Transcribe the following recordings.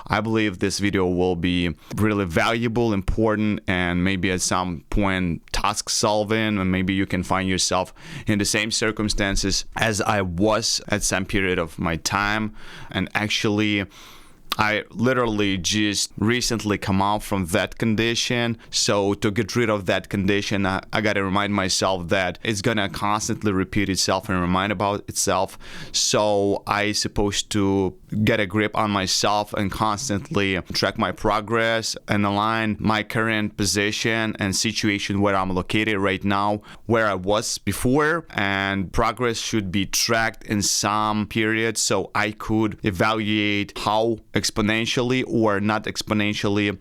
I believe this video will be really valuable, important, and maybe at some point task solving, and maybe you can find yourself in the same circumstances as I was at some period of my time. And actually, I literally just recently come out from that condition. So to get rid of that condition, I gotta remind myself that it's gonna constantly repeat itself and remind about itself. So I supposed to get a grip on myself and constantly track my progress and align my current position and situation where I'm located right now, where I was before. And progress should be tracked in some period so I could evaluate how exponentially or not exponentially,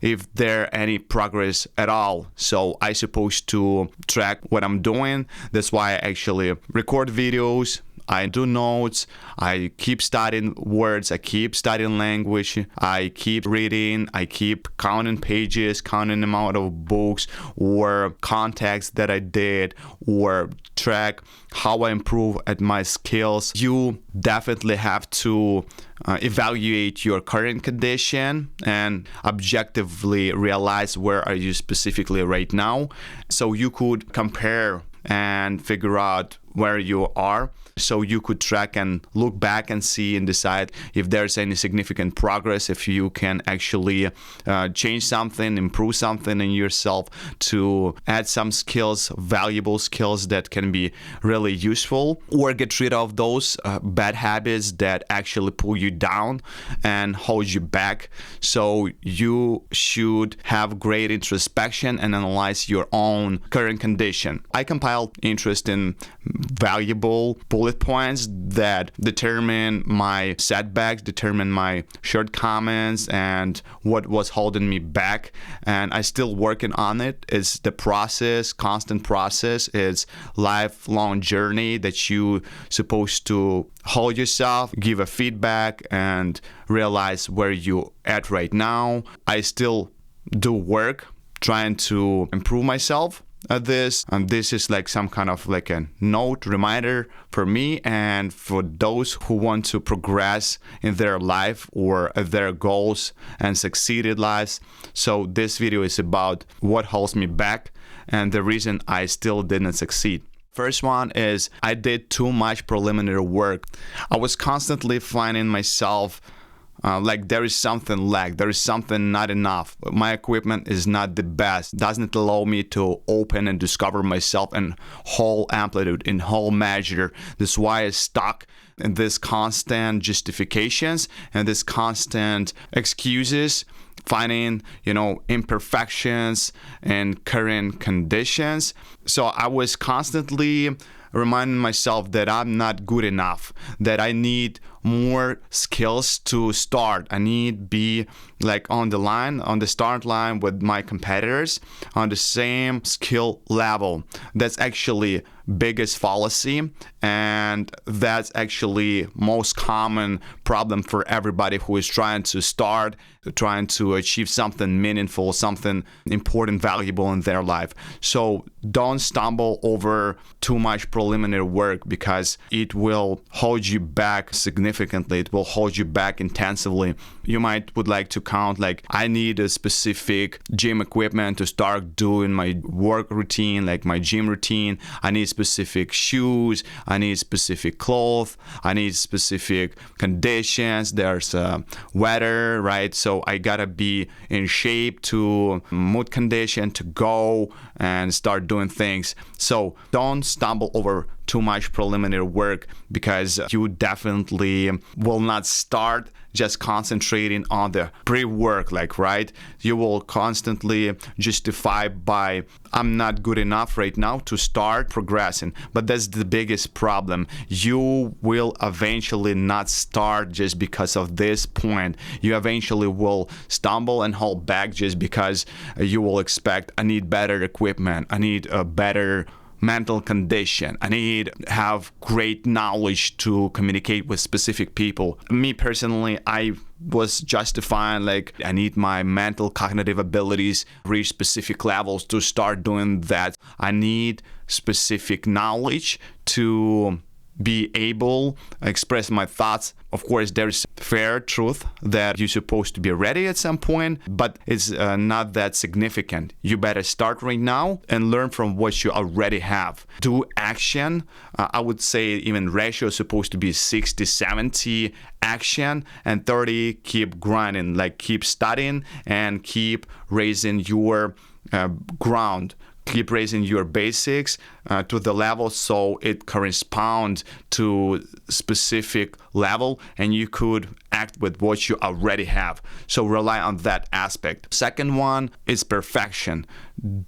if there any progress at all. So I supposed to track what I'm doing. That's why I actually record videos, I do notes, I keep studying words, I keep studying language, I keep reading, I keep counting pages, counting the amount of books or contacts that I did, or track how I improve at my skills. You definitely have to evaluate your current condition and objectively realize where are you specifically right now, so you could compare and figure out where you are, so you could track and look back and see and decide if there's any significant progress, if you can actually change something, improve something in yourself to add some skills, valuable skills that can be really useful, or get rid of those bad habits that actually pull you down and hold you back. So you should have great introspection and analyze your own current condition. I compiled interesting, valuable bullet points that determine my setbacks, determine my shortcomings, and what was holding me back. And I still working on it. It's the process, constant process. It's lifelong journey that you supposed to hold yourself, give a feedback, and realize where you at right now. I still do work trying to improve myself at this, and this is like some kind of like a note reminder for me and for those who want to progress in their life or their goals and succeeded lives. So this video is about what holds me back and the reason I still didn't succeed. First one is I did too much preliminary work. I was constantly finding myself like there is something lack, there is something not enough. My equipment is not the best, doesn't allow me to open and discover myself in whole amplitude, in whole measure. That's why I stuck in this constant justifications and this constant excuses, finding, imperfections in current conditions. So I was constantly reminding myself that I'm not good enough, that I need more skills to start. I need be like on the line, on the start line with my competitors on the same skill level. That's actually biggest fallacy, and that's actually most common problem for everybody who is trying to start, trying to achieve something meaningful, something important, valuable in their life. So don't stumble over too much preliminary work, because it will hold you back significantly. It will hold you back intensively. You would like to count like, I need a specific gym equipment to start doing my work routine, like my gym routine. I need specific shoes. I need specific clothes. I need specific conditions. There's weather, right? So I gotta be in shape to mood condition to go and start doing things. So don't stumble over too much preliminary work, because you definitely will not start just concentrating on the pre-work, right? You will constantly justify by, I'm not good enough right now to start progressing. But that's the biggest problem. You will eventually not start just because of this point. You eventually will stumble and hold back just because you will expect, I need better equipment, I need a better mental condition, I need have great knowledge to communicate with specific people. Me personally, I was justifying like, I need my mental cognitive abilities reach specific levels to start doing that. I need specific knowledge to be able to express my thoughts. Of course, there's fair truth that you're supposed to be ready at some point, but it's not that significant. You better start right now and learn from what you already have. Do action. I would say even ratio is supposed to be 60-70 action and 30 keep grinding, like keep studying and keep raising your ground. Keep raising your basics to the level so it corresponds to specific level and you could act with what you already have. So rely on that aspect. Second one is perfection.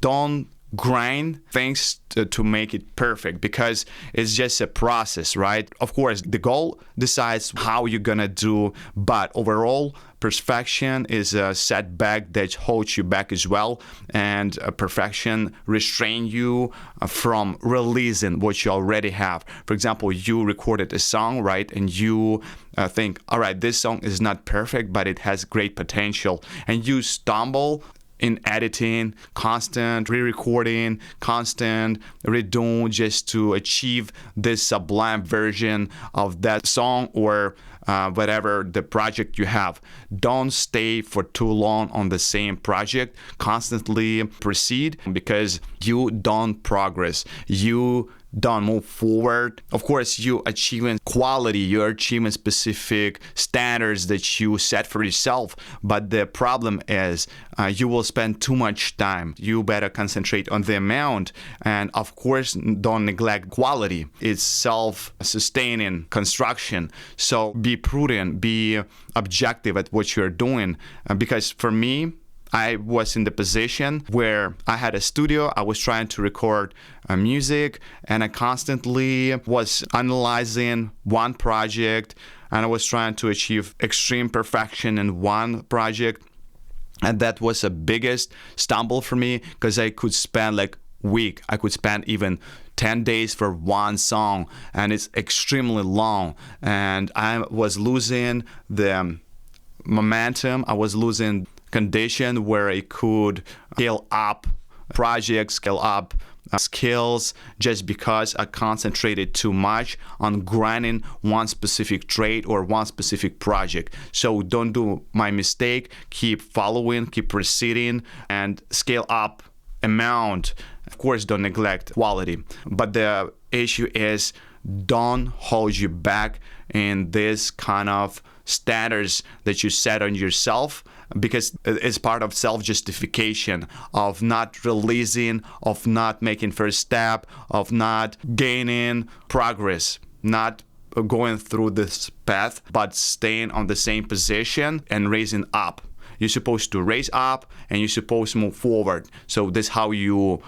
Don't grind things to make it perfect because it's just a process, right? Of course, the goal decides how you're gonna do, but overall, perfection is a setback that holds you back as well, and perfection restrains you from releasing what you already have. For example, you recorded a song, right? And you think, all right, this song is not perfect, but it has great potential. And you stumble in editing, constant re-recording, constant redoing just to achieve this sublime version of that song or whatever the project you have. Don't stay for too long on the same project. Constantly proceed because you don't progress. You don't move forward. Of course, you achieving quality, you're achieving specific standards that you set for yourself. But the problem is you will spend too much time. You better concentrate on the amount. And of course, don't neglect quality. It's self-sustaining construction. So be prudent, be objective at what you're doing. Because for me, I was in the position where I had a studio, I was trying to record music, and I constantly was analyzing one project, and I was trying to achieve extreme perfection in one project. And that was the biggest stumble for me because I could spend like week. I could spend even 10 days for one song, and it's extremely long. And I was losing the momentum. I was losing condition where I could scale up projects, scale up skills just because I concentrated too much on grinding one specific trait or one specific project. So don't do my mistake. Keep following, keep proceeding, and scale up amount. Of course, don't neglect quality. But the issue is don't hold you back in this kind of standards that you set on yourself, because it's part of self-justification, of not releasing, of not making first step, of not gaining progress, not going through this path, but staying on the same position and raising up. You're supposed to raise up and you're supposed to move forward. So this is how you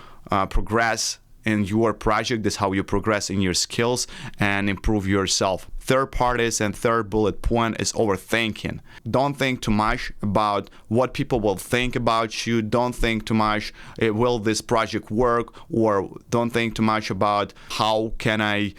progress in your project. This is how you progress in your skills and improve yourself. Third part is, and third bullet point is overthinking. Don't think too much about what people will think about you. Don't think too much, will this project work? Or don't think too much about how can I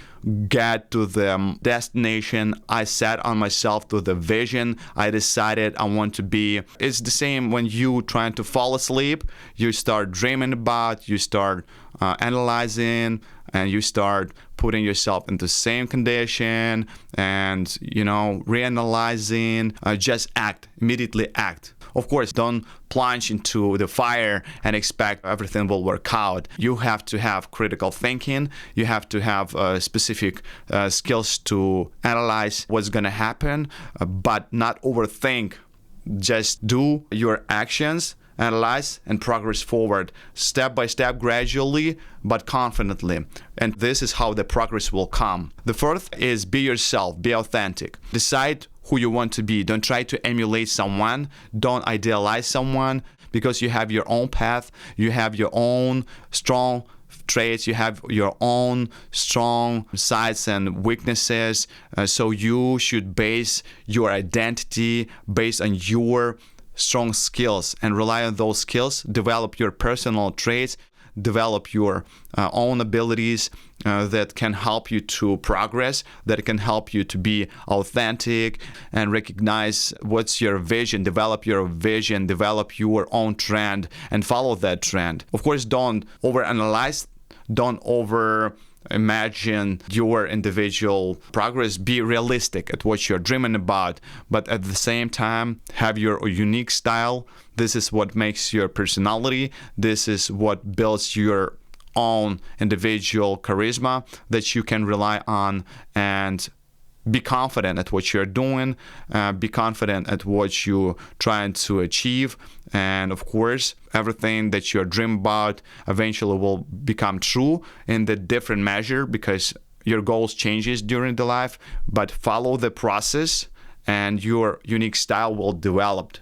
get to the destination I set on myself, to the vision I decided I want to be. It's the same when you trying to fall asleep. You start dreaming about, you start analyzing, and you start putting yourself into the same condition and, reanalyzing. Just act, immediately act. Of course, don't plunge into the fire and expect everything will work out. You have to have critical thinking. You have to have specific skills to analyze what's going to happen, but not overthink. Just do your actions, analyze, and progress forward step by step, gradually but confidently. And this is how the progress will come. The fourth is be yourself, be authentic. Decide who you want to be. Don't try to emulate someone. Don't idealize someone, because you have your own path. You have your own strong traits. You have your own strong sides and weaknesses. So you should base your identity based on your strong skills and rely on those skills. Develop your personal traits, develop your own abilities that can help you to progress, that can help you to be authentic and recognize what's your vision, develop your vision, develop your own trend and follow that trend. Of course, don't overanalyze, don't over imagine your individual progress, be realistic at what you're dreaming about, but at the same time have your unique style. This is what makes your personality. This is what builds your own individual charisma that you can rely on, and be confident at what you're doing, be confident at what you're trying to achieve. And of course, everything that you're dreaming about eventually will become true in the different measure, because your goals changes during the life, but follow the process and your unique style will develop.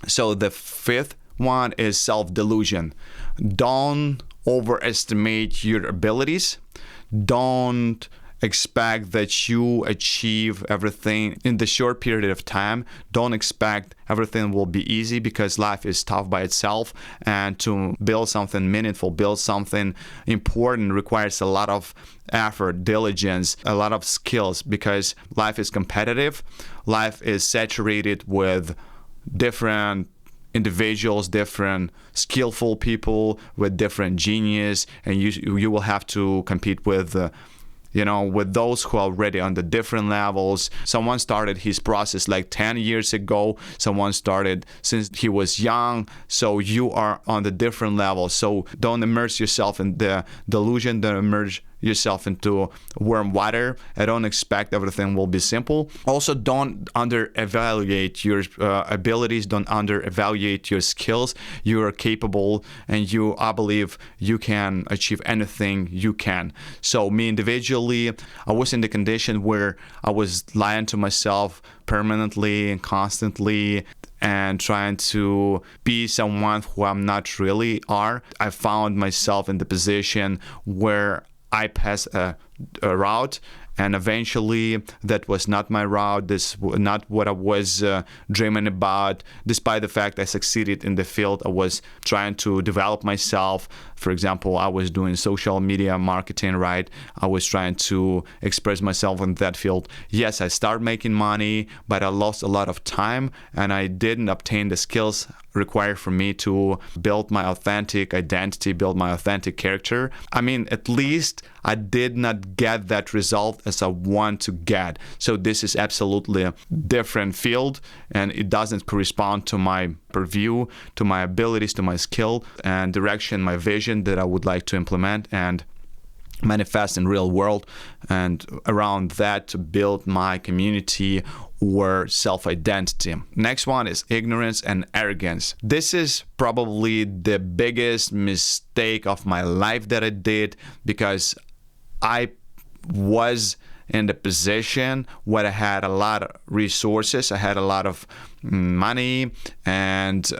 So the fifth one is self-delusion. Don't overestimate your abilities. Don't expect that you achieve everything in the short period of time. Don't expect everything will be easy, because life is tough by itself, and to build something meaningful, build something important requires a lot of effort, diligence, a lot of skills, because life is competitive. Life is saturated with different individuals, different skillful people with different genius, and you will have to compete with with those who are already on the different levels. Someone started his process like 10 years ago. Someone started since he was young. So you are on the different level. So don't immerse yourself in the delusion. Don't immerse yourself into warm water. I don't expect everything will be simple. Also, don't under-evaluate your abilities. Don't under-evaluate your skills. You are capable, and I believe you can achieve anything you can. So me individually, I was in the condition where I was lying to myself permanently and constantly, and trying to be someone who I'm not really are. I found myself in the position where I passed a route, and eventually that was not my route. This was not what I was dreaming about. Despite the fact I succeeded in the field, I was trying to develop myself. For example, I was doing social media marketing, right? I was trying to express myself in that field. Yes, I started making money, but I lost a lot of time, and I didn't obtain the skills required for me to build my authentic identity, build my authentic character. I mean, at least I did not get that result as I want to get. So this is absolutely a different field, and it doesn't correspond to my purview, to my abilities, to my skill and direction, my vision that I would like to implement and manifest in real world, and around that to build my community or self-identity. Next one is ignorance and arrogance. This is probably the biggest mistake of my life that I did, because I was in the position where I had a lot of resources, I had a lot of money, and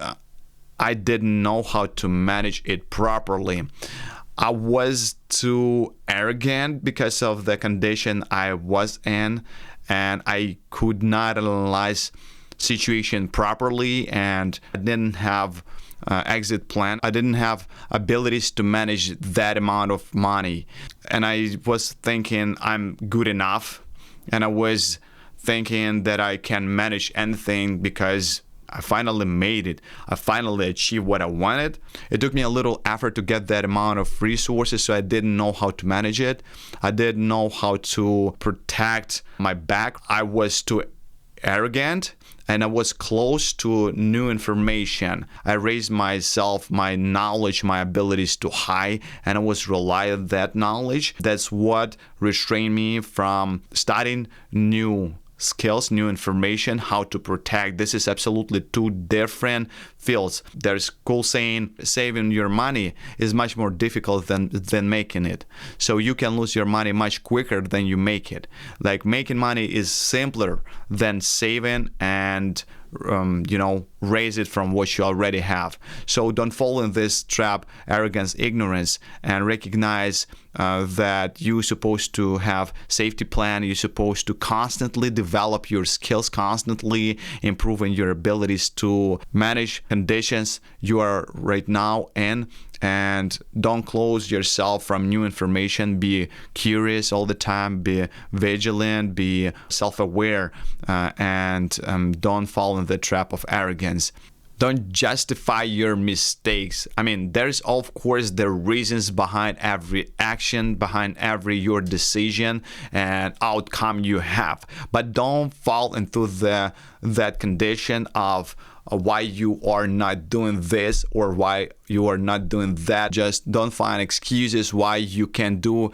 I didn't know how to manage it properly. I was too arrogant because of the condition I was in, and I could not analyze situation properly, and I didn't have exit plan. I didn't have abilities to manage that amount of money, and I was thinking I'm good enough, and I was thinking that I can manage anything because I finally made it. I finally achieved what I wanted. It took me a little effort to get that amount of resources, so I didn't know how to manage it. I didn't know how to protect my back. I was too arrogant, and I was close to new information. I raised myself, my knowledge, my abilities too high, and I was relying on that knowledge. That's what restrained me from studying new skills, new information, how to protect. This is absolutely two different fields. There's cool saying, saving your money is much more difficult than making it. So you can lose your money much quicker than you make it. Like, making money is simpler than saving and raise it from what you already have. So don't fall in this trap, arrogance, ignorance, and recognize that you're supposed to have safety plan. You're supposed to constantly develop your skills, constantly improving your abilities to manage conditions you are right now in. And don't close yourself from new information. Be curious all the time. Be vigilant. Be self-aware. And don't fall in the trap of arrogance. Don't justify your mistakes. I mean, there's of course the reasons behind every action, behind every your decision and outcome you have. But don't fall into that condition of why you are not doing this or why you are not doing that. Just don't find excuses why you can do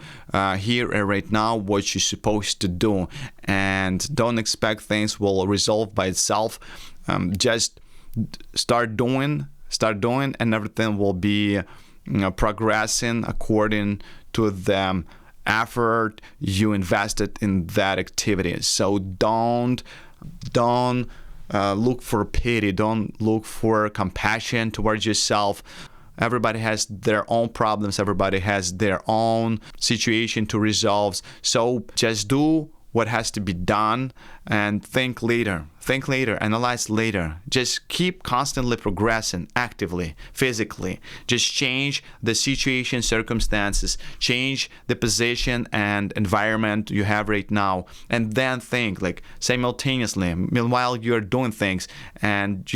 here and right now what you're supposed to do, and don't expect things will resolve by itself. Just start doing, and everything will be progressing according to the effort you invested in that activity. So don't look for pity. Don't look for compassion towards yourself. Everybody has their own problems. Everybody has their own situation to resolve. So just do what has to be done and think later, analyze later. Just keep constantly progressing actively, physically. Just change the situation, circumstances, change the position and environment you have right now, and then think like simultaneously meanwhile you're doing things. And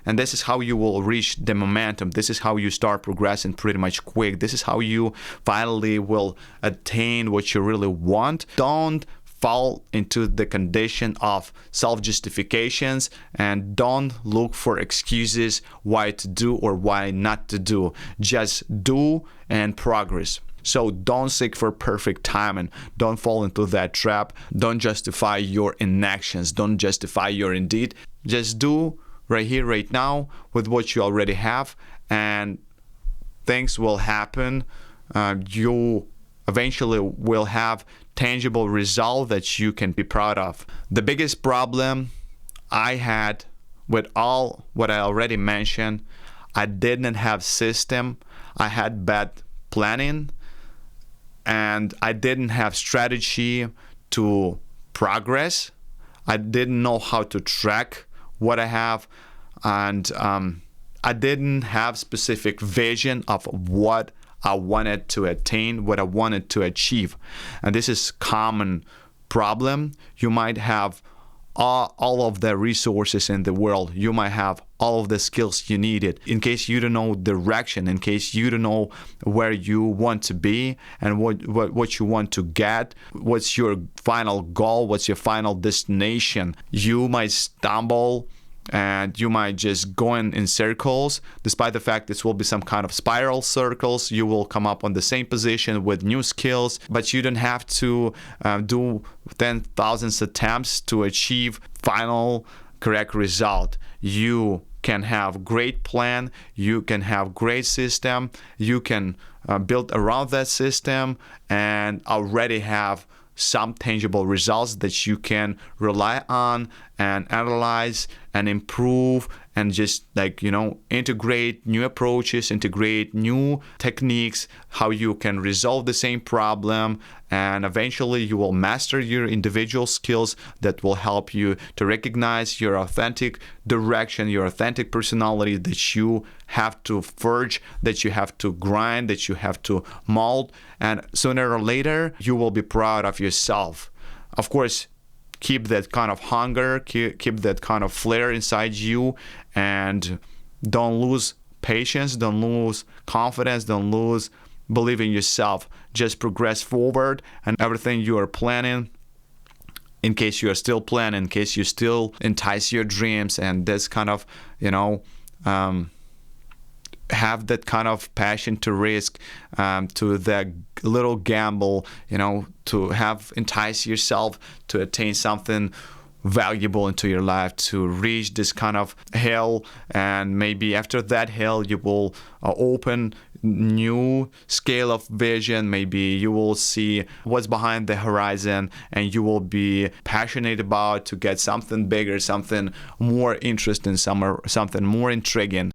and this is how you will reach the momentum. This is how you start progressing pretty much quick. This is how you finally will attain what you really want. Don't fall into the condition of self-justifications, and don't look for excuses why to do or why not to do. Just do and progress. So don't seek for perfect timing. Don't fall into that trap. Don't justify your inactions. Don't justify your indeed. Just do right here, right now, with what you already have, and things will happen. You eventually will have tangible result that you can be proud of. The biggest problem I had with all what I already mentioned, I didn't have system. I had bad planning, and I didn't have strategy to progress. I didn't know how to track what I have, and I didn't have specific vision of what I wanted to attain, what I wanted to achieve. And this is common problem. You might have all of the resources in the world. You might have all of the skills you needed. In case you don't know direction, in case you don't know where you want to be and what you want to get, what's your final goal, what's your final destination, you might stumble and you might just go in circles. Despite the fact this will be some kind of spiral circles, you will come up on the same position with new skills, but you don't have to do 10,000 attempts to achieve final correct result. You can have great plan, you can have great system, you can build around that system and already have some tangible results that you can rely on and analyze and improve and just integrate new approaches, integrate new techniques, how you can resolve the same problem, and eventually you will master your individual skills that will help you to recognize your authentic direction, your authentic personality that you have to forge, that you have to grind, that you have to mold, and sooner or later you will be proud of yourself. Of course, keep that kind of hunger, keep that kind of flair inside you, and don't lose patience, don't lose confidence, don't lose belief in yourself. Just progress forward, and everything you are planning, in case you are still planning, in case you still entice your dreams and this kind of, have that kind of passion to risk, to that little gamble, to have entice yourself to attain something valuable into your life, to reach this kind of hill, and maybe after that hill you will open new scale of vision. Maybe you will see what's behind the horizon, and you will be passionate about to get something bigger, something more interesting, something more intriguing.